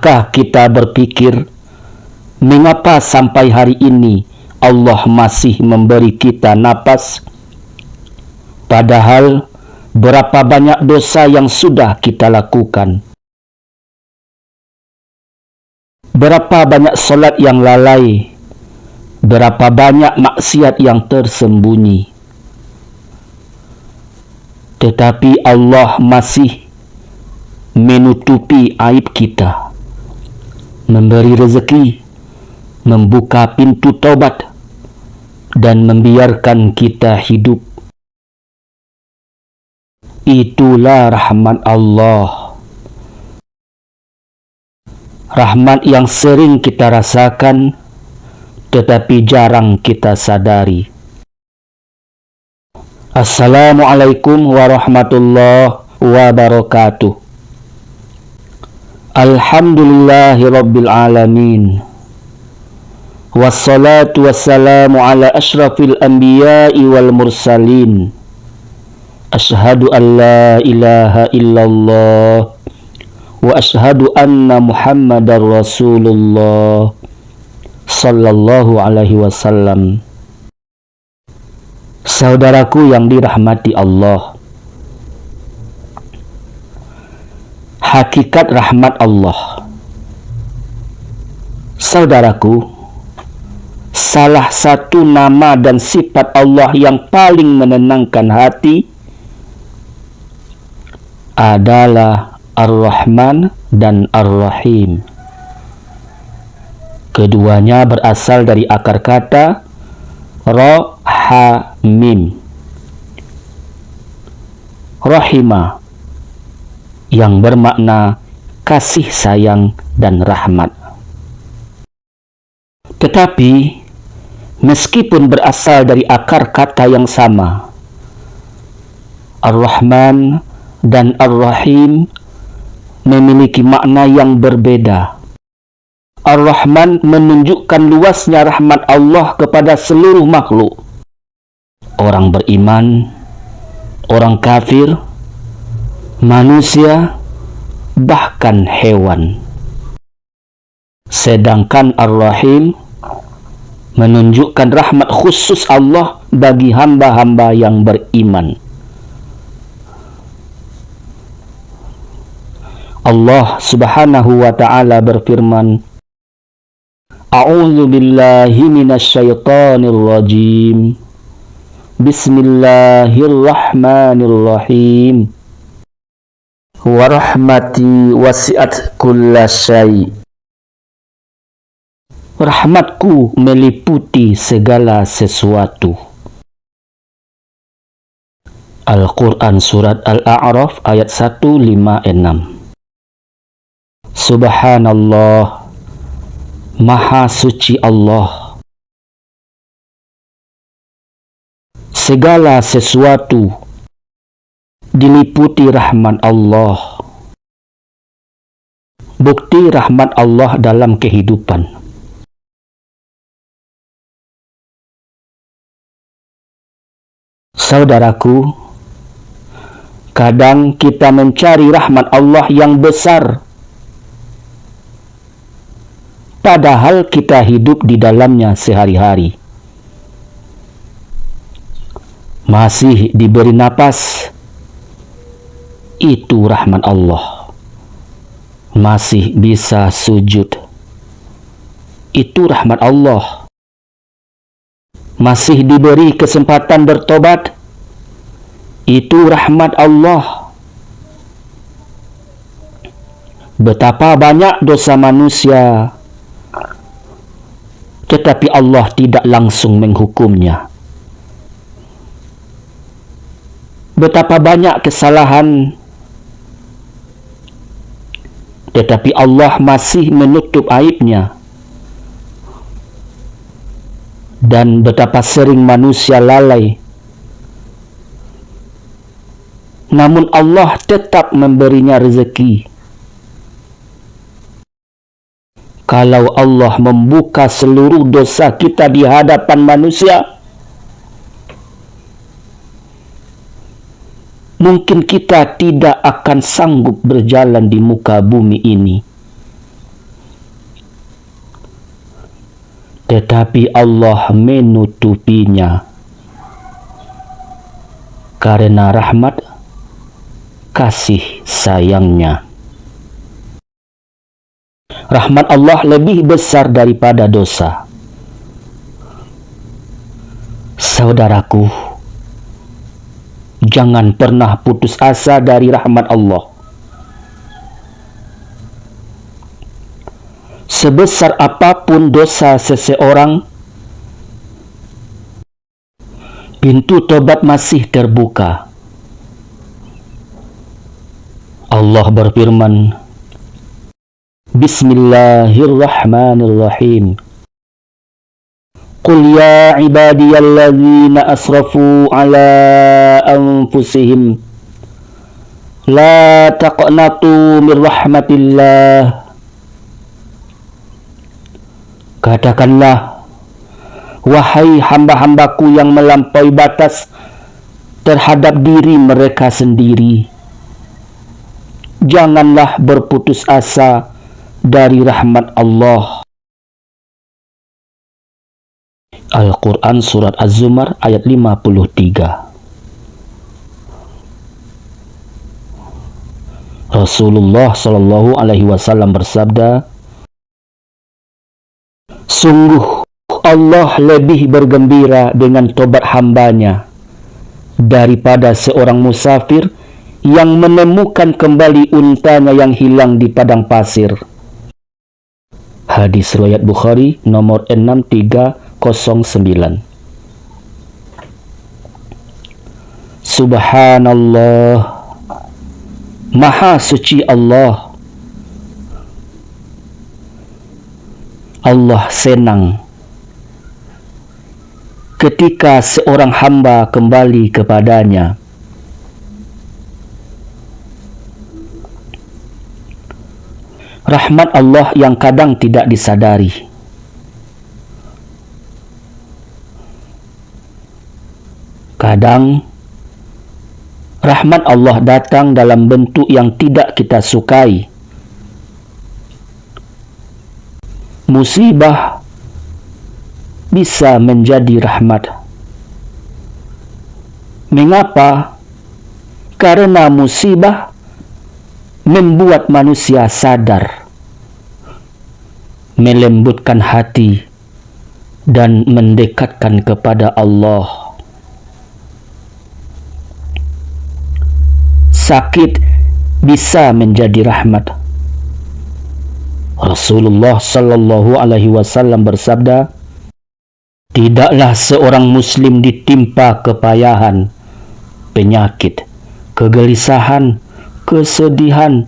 Pernahkah kita berpikir, mengapa sampai hari ini Allah masih memberi kita napas? Padahal berapa banyak dosa yang sudah kita lakukan. Berapa banyak solat yang lalai. Berapa banyak maksiat yang tersembunyi. Tetapi Allah masih menutupi aib kita, memberi rezeki, membuka pintu taubat, dan membiarkan kita hidup. Itulah rahmat Allah. Rahmat yang sering kita rasakan, tetapi jarang kita sadari. Assalamualaikum warahmatullahi wabarakatuh. Alhamdulillahi rabbil alamin. Wassalatu wassalamu ala ashrafil anbiya'i wal mursalin. Ashhadu an la ilaha illallah wa ashhadu anna Muhammadar Rasulullah sallallahu alaihi wasallam. Saudaraku yang dirahmati Allah, hakikat rahmat Allah. Saudaraku, salah satu nama dan sifat Allah yang paling menenangkan hati adalah Ar-Rahman dan Ar-Rahim. Keduanya berasal dari akar kata Ra, Ha, Mim. Rahimah yang bermakna kasih sayang dan rahmat. Tetapi meskipun berasal dari akar kata yang sama, Ar-Rahman dan Ar-Rahim memiliki makna yang berbeda. Ar-Rahman menunjukkan luasnya rahmat Allah kepada seluruh makhluk. Orang beriman, orang kafir, manusia, bahkan hewan. Sedangkan Ar-Rahim menunjukkan rahmat khusus Allah bagi hamba-hamba yang beriman. Allah Subhanahu wa ta'ala berfirman, A'udzu billahi minasyaitonir rajim. Bismillahirrahmanirrahim. Wa rahmati wasi'at kulla syai'. Rahmatku meliputi segala sesuatu. Al-Quran Surat Al-A'raf ayat 156. Subhanallah, Maha Suci Allah. Segala sesuatu diliputi rahmat Allah. Bukti rahmat Allah dalam kehidupan. Saudaraku, kadang kita mencari rahmat Allah yang besar, padahal kita hidup di dalamnya sehari-hari. Masih diberi napas, itu rahmat Allah. Masih bisa sujud, itu rahmat Allah. Masih diberi kesempatan bertobat, itu rahmat Allah. Betapa banyak dosa manusia, tetapi Allah tidak langsung menghukumnya. Betapa banyak kesalahan, tetapi Allah masih menutup aibnya. Dan betapa sering manusia lalai, namun Allah tetap memberinya rezeki. Kalau Allah membuka seluruh dosa kita di hadapan manusia, mungkin kita tidak akan sanggup berjalan di muka bumi ini. tetapi Allah menutupinya karena rahmat kasih sayangnya. Rahmat Allah lebih besar daripada dosa. Saudaraku, jangan pernah putus asa dari rahmat Allah. Sebesar apapun dosa seseorang, pintu tobat masih terbuka. Allah berfirman, Bismillahirrahmanirrahim. Qul ya ibadiyalladzina asrafu ala anfusihim la taqnatu min rahmatillah. Katakanlah, wahai hamba-hambaku yang melampaui batas terhadap diri mereka sendiri, janganlah berputus asa dari rahmat Allah. Al-Quran Surat Az-Zumar ayat 53. Rasulullah Shallallahu Alaihi Wasallam bersabda, sungguh Allah lebih bergembira dengan tobat hambanya daripada seorang musafir yang menemukan kembali untanya yang hilang di padang pasir. Hadis riwayat Bukhari nomor 6309. Subhanallah, Maha suci Allah. Allah senang ketika seorang hamba kembali kepadanya. Rahmat Allah yang kadang tidak disadari. Kadang rahmat Allah datang dalam bentuk yang tidak kita sukai. Musibah bisa menjadi rahmat. Mengapa? Karena musibah membuat manusia sadar, melembutkan hati, dan mendekatkan kepada Allah. Sakit bisa menjadi rahmat. Rasulullah Shallallahu Alaihi Wasallam bersabda, tidaklah seorang muslim ditimpa kepayahan, penyakit, kegelisahan, kesedihan,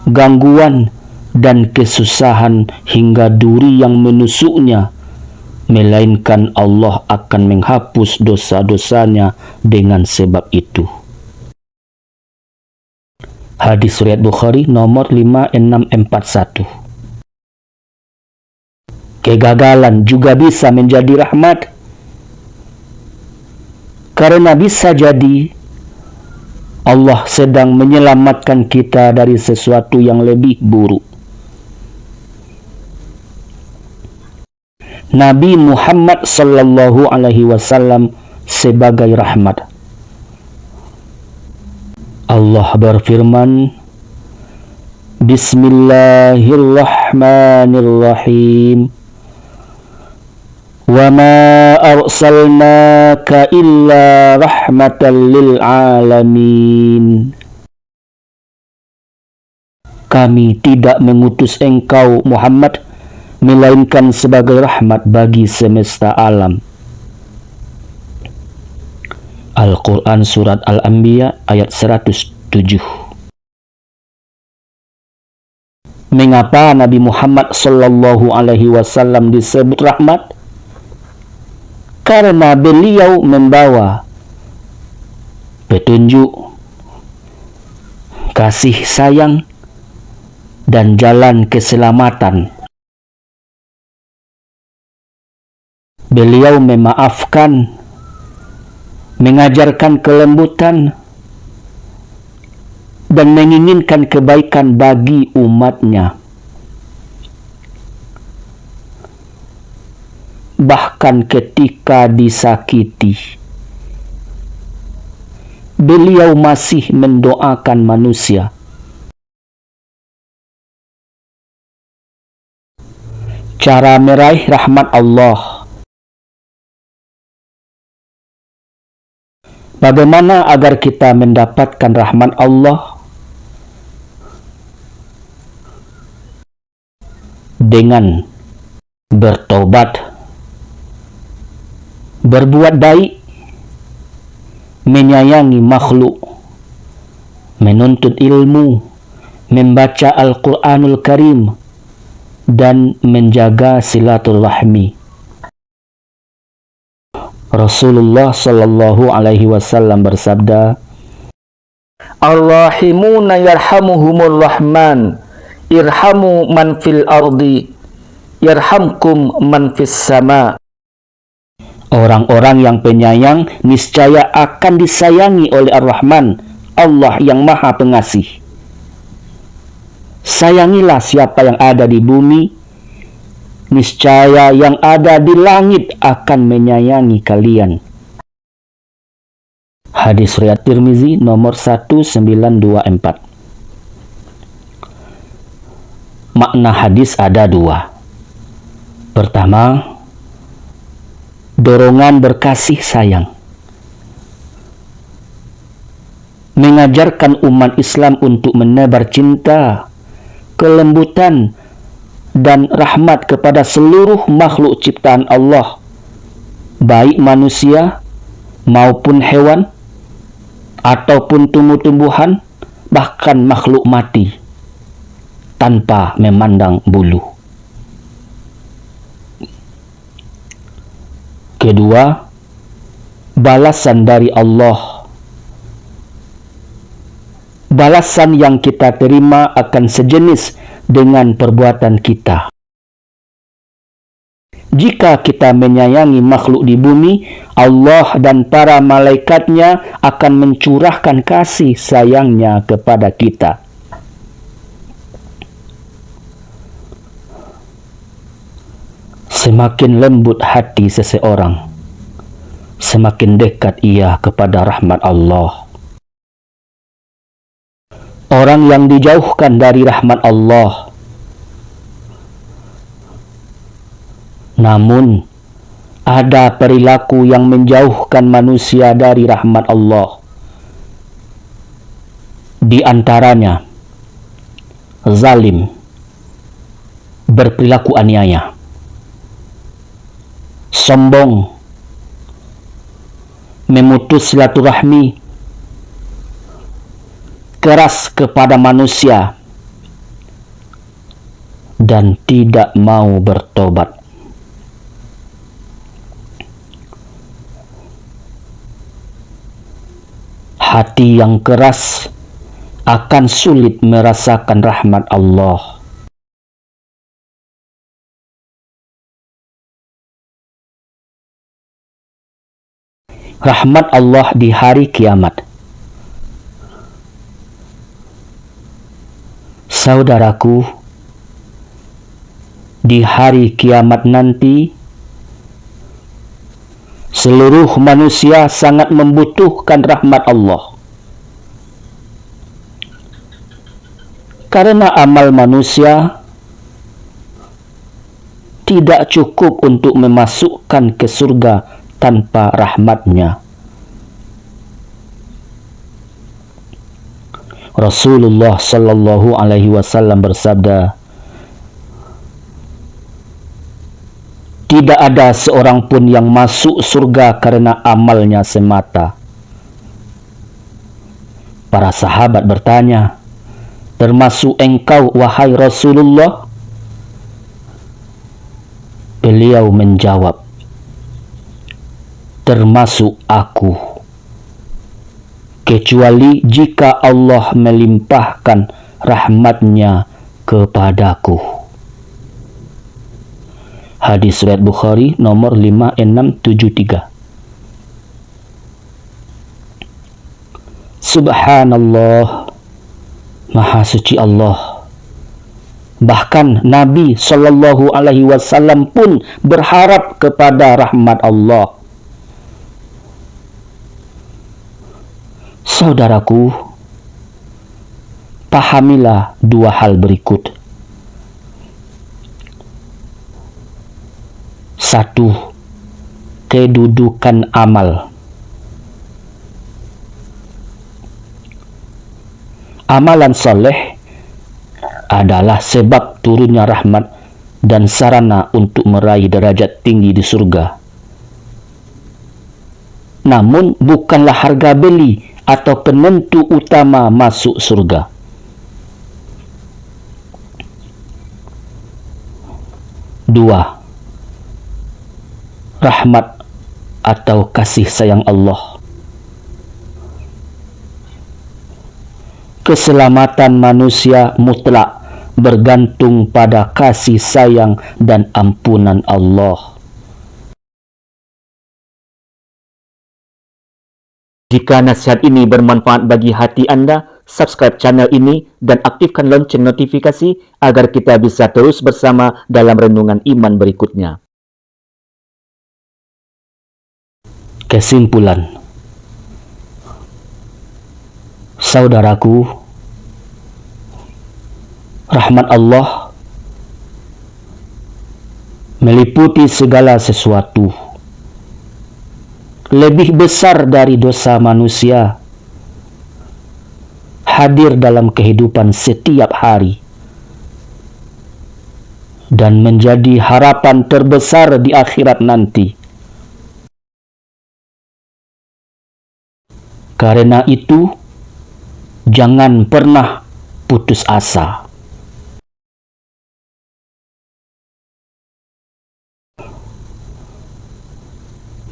gangguan, dan kesusahan hingga duri yang menusuknya, melainkan Allah akan menghapus dosa-dosanya dengan sebab itu. Hadis riwayat Bukhari nomor 5641. Kegagalan juga bisa menjadi rahmat, karena bisa jadi Allah sedang menyelamatkan kita dari sesuatu yang lebih buruk. Nabi Muhammad Sallallahu Alaihi Wasallam sebagai rahmat. Allah berfirman, Bismillahirrahmanirrahim. Wa ma arsalnaka illa rahmatan lil alamin. Kami tidak mengutus engkau Muhammad melainkan sebagai rahmat bagi semesta alam. Al-Quran Surat Al-Anbiya ayat 107. Mengapa Nabi Muhammad Sallallahu Alaihi Wasallam disebut rahmat? Karena beliau membawa petunjuk, kasih sayang, dan jalan keselamatan. Beliau memaafkan, mengajarkan kelembutan, dan menginginkan kebaikan bagi umatnya. bahkan ketika disakiti. Beliau masih mendoakan manusia. Cara meraih rahmat Allah. Bagaimana agar kita mendapatkan rahmat Allah? Dengan bertobat, berbuat baik, menyayangi makhluk, menuntut ilmu, membaca Al-Quranul Karim, dan menjaga silaturahmi. Rasulullah Shallallahu Alaihi Wasallam bersabda, "Ar-rahimuna yarhamuhumur rahman, irhamu man fil ardi, yarhamkum man fis sama." Orang-orang yang penyayang niscaya akan disayangi oleh Ar-Rahman, Allah yang Maha Pengasih. Sayangilah siapa yang ada di bumi, niscaya yang ada di langit akan menyayangi kalian. Hadis riwayat Tirmizi nomor 1924. Makna hadis ada dua. Pertama, dorongan berkasih sayang. Mengajarkan umat Islam untuk menebar cinta, kelembutan, dan rahmat kepada seluruh makhluk ciptaan Allah, baik manusia maupun hewan, ataupun tumbuh-tumbuhan, bahkan makhluk mati, tanpa memandang bulu. Kedua, balasan dari Allah. Balasan yang kita terima akan sejenis dengan perbuatan kita. Jika kita menyayangi makhluk di bumi, Allah dan para malaikatnya akan mencurahkan kasih sayangnya kepada kita. Semakin lembut hati seseorang, semakin dekat ia kepada rahmat Allah. Orang yang dijauhkan dari rahmat Allah, namun ada perilaku yang menjauhkan manusia dari rahmat Allah. Di antaranya, zalim, berperilaku aniaya, sombong, memutus silaturahmi, keras kepada manusia, dan tidak mau bertobat. Hati yang keras akan sulit merasakan rahmat Allah. Rahmat Allah di hari kiamat. Saudaraku, di hari kiamat nanti, seluruh manusia sangat membutuhkan rahmat Allah. Karena amal manusia tidak cukup untuk memasukkan ke surga tanpa rahmatnya. Rasulullah Shallallahu Alaihi Wasallam bersabda, tidak ada seorang pun yang masuk surga karena amalnya semata. Para sahabat bertanya, termasuk engkau wahai Rasulullah? Beliau menjawab, termasuk aku, kecuali jika Allah melimpahkan rahmatnya kepadaku. Hadis riwayat Bukhari nomor 5673. Subhanallah, Maha suci Allah. Bahkan Nabi Shallallahu Alaihi Wasallam pun berharap kepada rahmat Allah. Saudaraku, pahamilah dua hal berikut. Satu, kedudukan amal. Amalan soleh adalah sebab turunnya rahmat dan sarana untuk meraih derajat tinggi di surga. Namun bukanlah harga beli atau penentu utama masuk surga. Dua, rahmat atau kasih sayang Allah. Keselamatan manusia mutlak bergantung pada kasih sayang dan ampunan Allah. Jika nasihat ini bermanfaat bagi hati Anda, subscribe channel ini dan aktifkan lonceng notifikasi agar kita bisa terus bersama dalam renungan iman berikutnya. Kesimpulan, saudaraku, rahmat Allah meliputi segala sesuatu, lebih besar dari dosa manusia, hadir dalam kehidupan setiap hari, dan menjadi harapan terbesar di akhirat nanti. Karena itu, jangan pernah putus asa.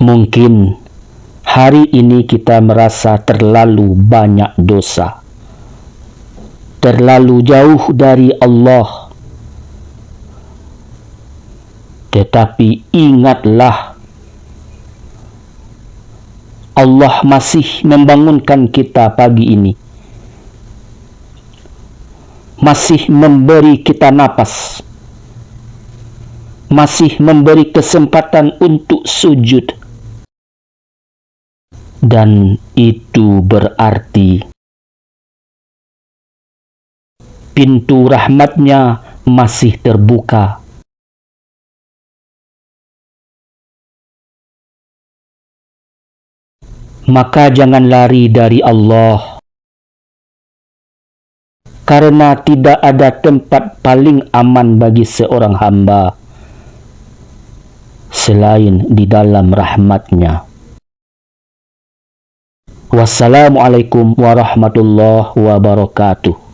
Mungkin hari ini kita merasa terlalu banyak dosa, terlalu jauh dari Allah. Tetapi ingatlah, Allah masih membangunkan kita pagi ini, masih memberi kita napas, masih memberi kesempatan untuk sujud. Dan itu berarti pintu rahmatnya masih terbuka. Maka jangan lari dari Allah, karena tidak ada tempat paling aman bagi seorang hamba selain di dalam rahmat-Nya. Wassalamualaikum warahmatullahi wabarakatuh.